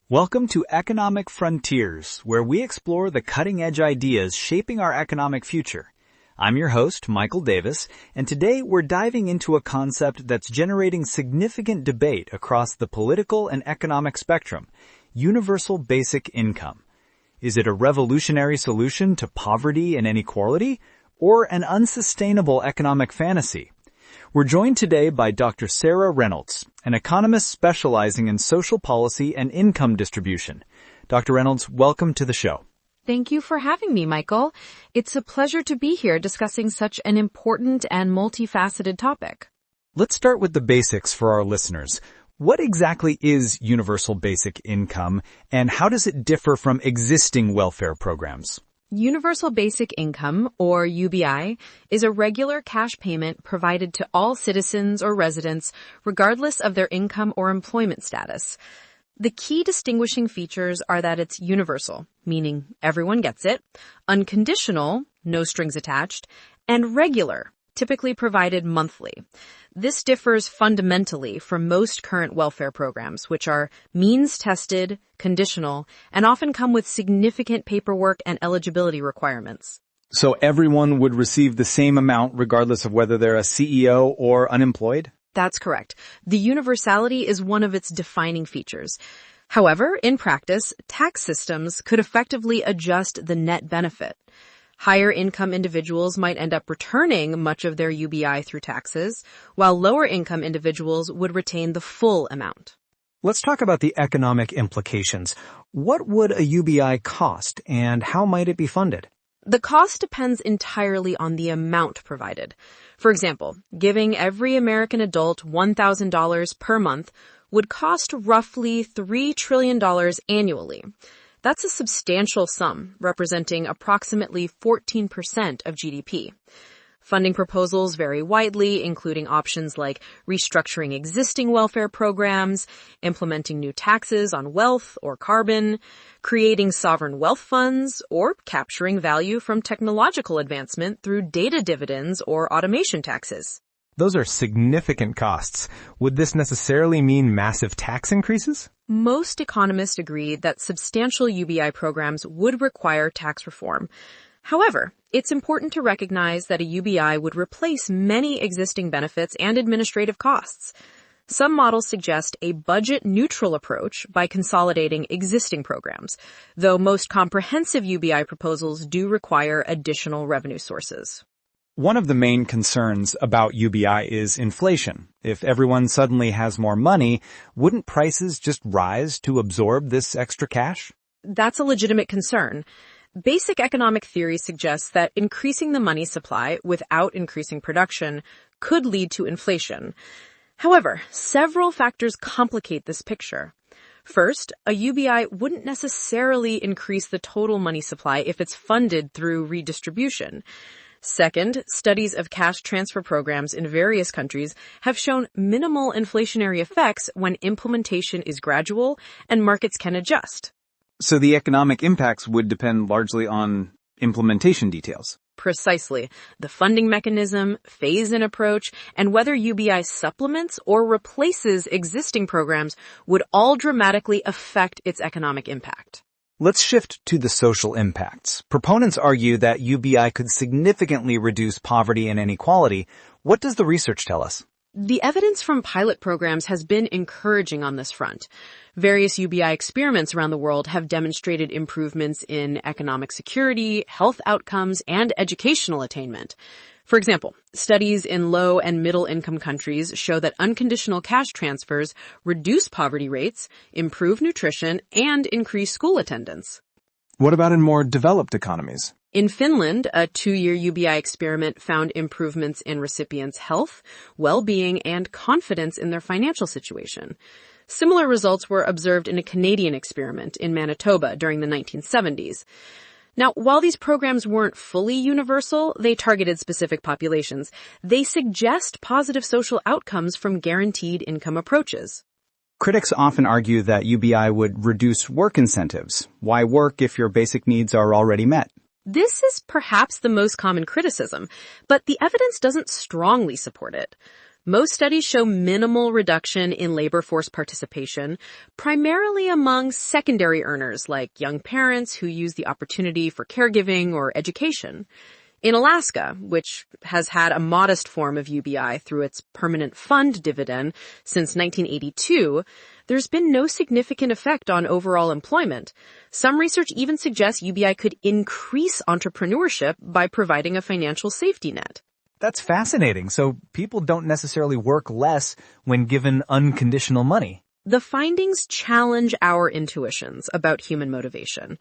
Welcome to Economic Frontiers, where we explore the cutting-edge ideas shaping our economic future. I'm your host, Michael Davis, and today we're diving into a concept that's generating significant debate across the political and economic spectrum: universal basic income. Is it a revolutionary solution to poverty and inequality, or an unsustainable economic fantasy? We're joined today by Dr. Sarah Reynolds, an economist specializing in social policy and income distribution. Dr. Reynolds, welcome to the show. Thank you for having me, Michael. It's a pleasure to be here discussing such an important and multifaceted topic. Let's start with the basics for our listeners. What exactly is universal basic income, and how does it differ from existing welfare programs? Universal Basic Income, or UBI, is a regular cash payment provided to all citizens or residents, regardless of their income or employment status. The key distinguishing features are that it's universal, meaning everyone gets it, unconditional, no strings attached, and regular, typically provided monthly. This differs fundamentally from most current welfare programs, which are means-tested, conditional, and often come with significant paperwork and eligibility requirements. So everyone would receive the same amount regardless of whether they're a CEO or unemployed? That's correct. The universality is one of its defining features. However, in practice, tax systems could effectively adjust the net benefit. Higher income individuals might end up returning much of their UBI through taxes, while lower income individuals would retain the full amount. Let's talk about the economic implications. What would a UBI cost, and how might it be funded? The cost depends entirely on the amount provided. For example, giving every American adult $1,000 per month would cost roughly $3 trillion annually. That's a substantial sum, representing approximately 14% of GDP. Funding proposals vary widely, including options like restructuring existing welfare programs, implementing new taxes on wealth or carbon, creating sovereign wealth funds, or capturing value from technological advancement through data dividends or automation taxes. Those are significant costs. Would this necessarily mean massive tax increases? Most economists agree that substantial UBI programs would require tax reform. However, it's important to recognize that a UBI would replace many existing benefits and administrative costs. Some models suggest a budget-neutral approach by consolidating existing programs, though most comprehensive UBI proposals do require additional revenue sources. One of the main concerns about UBI is inflation. If everyone suddenly has more money, wouldn't prices just rise to absorb this extra cash? That's a legitimate concern. Basic economic theory suggests that increasing the money supply without increasing production could lead to inflation. However, several factors complicate this picture. First, a UBI wouldn't necessarily increase the total money supply if it's funded through redistribution. Second, studies of cash transfer programs in various countries have shown minimal inflationary effects when implementation is gradual and markets can adjust. So the economic impacts would depend largely on implementation details. Precisely. The funding mechanism, phase-in approach, and whether UBI supplements or replaces existing programs would all dramatically affect its economic impact. Let's shift to the social impacts. Proponents argue that UBI could significantly reduce poverty and inequality. What does the research tell us? The evidence from pilot programs has been encouraging on this front. Various UBI experiments around the world have demonstrated improvements in economic security, health outcomes, and educational attainment. For example, studies in low and middle income countries show that unconditional cash transfers reduce poverty rates, improve nutrition, and increase school attendance. What about in more developed economies? In Finland, a 2-year UBI experiment found improvements in recipients' health, well-being, and confidence in their financial situation. Similar results were observed in a Canadian experiment in Manitoba during the 1970s. Now, while these programs weren't fully universal, they targeted specific populations. They suggest positive social outcomes from guaranteed income approaches. Critics often argue that UBI would reduce work incentives. Why work if your basic needs are already met? This is perhaps the most common criticism, but the evidence doesn't strongly support it. Most studies show minimal reduction in labor force participation, primarily among secondary earners like young parents who use the opportunity for caregiving or education. In Alaska, which has had a modest form of UBI through its permanent fund dividend since 1982, there's been no significant effect on overall employment. Some research even suggests UBI could increase entrepreneurship by providing a financial safety net. That's fascinating. So people don't necessarily work less when given unconditional money. The findings challenge our intuitions about human motivation.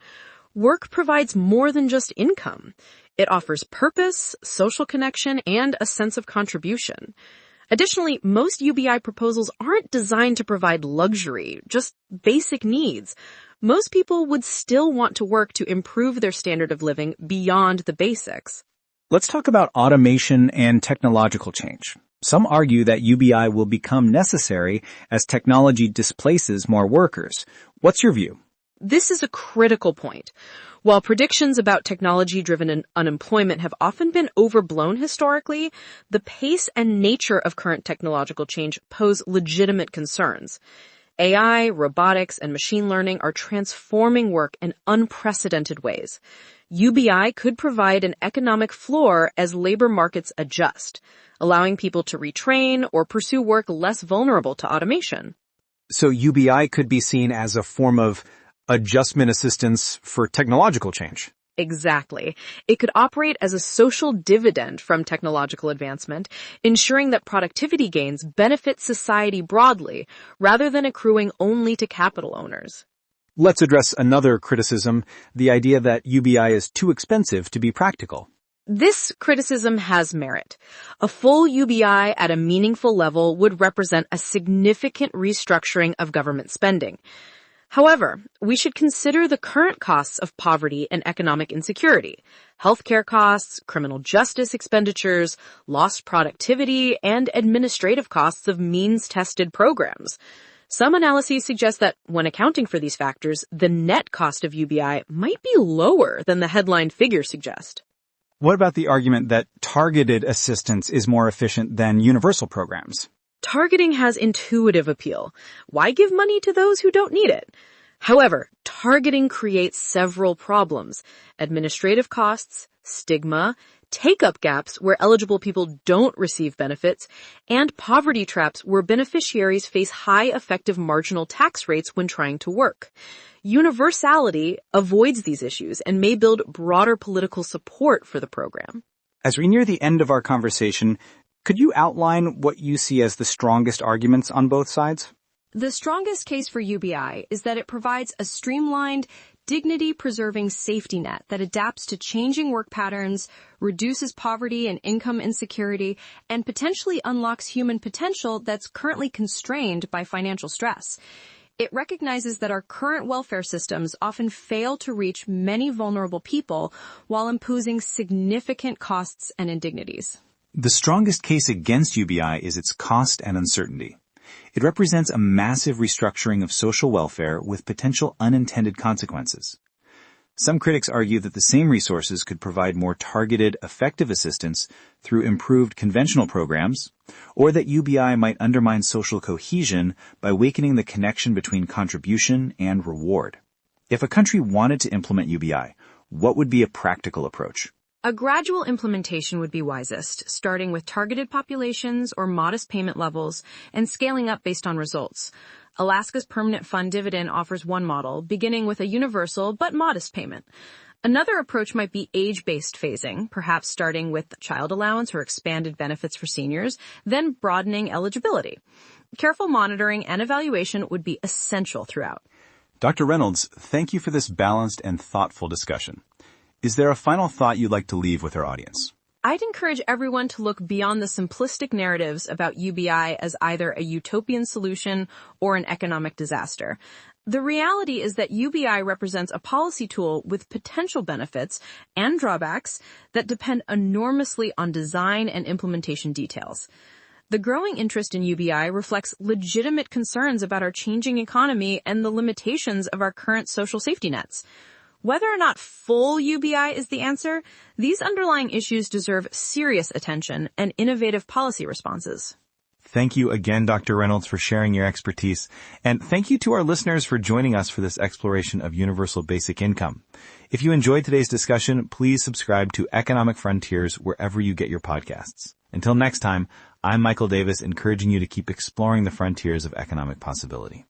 Work provides more than just income. It offers purpose, social connection, and a sense of contribution. Additionally, most UBI proposals aren't designed to provide luxury, just basic needs. Most people would still want to work to improve their standard of living beyond the basics. Let's talk about automation and technological change. Some argue that UBI will become necessary as technology displaces more workers. What's your view? This is a critical point. While predictions about technology-driven unemployment have often been overblown historically, the pace and nature of current technological change pose legitimate concerns. AI, robotics, and machine learning are transforming work in unprecedented ways. UBI could provide an economic floor as labor markets adjust, allowing people to retrain or pursue work less vulnerable to automation. So UBI could be seen as a form of adjustment assistance for technological change. Exactly. It could operate as a social dividend from technological advancement, ensuring that productivity gains benefit society broadly, rather than accruing only to capital owners. Let's address another criticism, the idea that UBI is too expensive to be practical. This criticism has merit. A full UBI at a meaningful level would represent a significant restructuring of government spending. However, we should consider the current costs of poverty and economic insecurity, healthcare costs, criminal justice expenditures, lost productivity, and administrative costs of means-tested programs. Some analyses suggest that when accounting for these factors, the net cost of UBI might be lower than the headline figures suggest. What about the argument that targeted assistance is more efficient than universal programs? Targeting has intuitive appeal. Why give money to those who don't need it? However, targeting creates several problems: administrative costs, stigma, take-up gaps where eligible people don't receive benefits, and poverty traps where beneficiaries face high effective marginal tax rates when trying to work. Universality avoids these issues and may build broader political support for the program. As we near the end of our conversation, could you outline what you see as the strongest arguments on both sides? The strongest case for UBI is that it provides a streamlined, dignity-preserving safety net that adapts to changing work patterns, reduces poverty and income insecurity, and potentially unlocks human potential that's currently constrained by financial stress. It recognizes that our current welfare systems often fail to reach many vulnerable people while imposing significant costs and indignities. The strongest case against UBI is its cost and uncertainty. It represents a massive restructuring of social welfare with potential unintended consequences. Some critics argue that the same resources could provide more targeted, effective assistance through improved conventional programs, or that UBI might undermine social cohesion by weakening the connection between contribution and reward. If a country wanted to implement UBI, what would be a practical approach? A gradual implementation would be wisest, starting with targeted populations or modest payment levels and scaling up based on results. Alaska's permanent fund dividend offers one model, beginning with a universal but modest payment. Another approach might be age-based phasing, perhaps starting with child allowance or expanded benefits for seniors, then broadening eligibility. Careful monitoring and evaluation would be essential throughout. Dr. Reynolds, thank you for this balanced and thoughtful discussion. Is there a final thought you'd like to leave with our audience? I'd encourage everyone to look beyond the simplistic narratives about UBI as either a utopian solution or an economic disaster. The reality is that UBI represents a policy tool with potential benefits and drawbacks that depend enormously on design and implementation details. The growing interest in UBI reflects legitimate concerns about our changing economy and the limitations of our current social safety nets. Whether or not full UBI is the answer, these underlying issues deserve serious attention and innovative policy responses. Thank you again, Dr. Reynolds, for sharing your expertise. And thank you to our listeners for joining us for this exploration of universal basic income. If you enjoyed today's discussion, please subscribe to Economic Frontiers wherever you get your podcasts. Until next time, I'm Michael Davis, encouraging you to keep exploring the frontiers of economic possibility.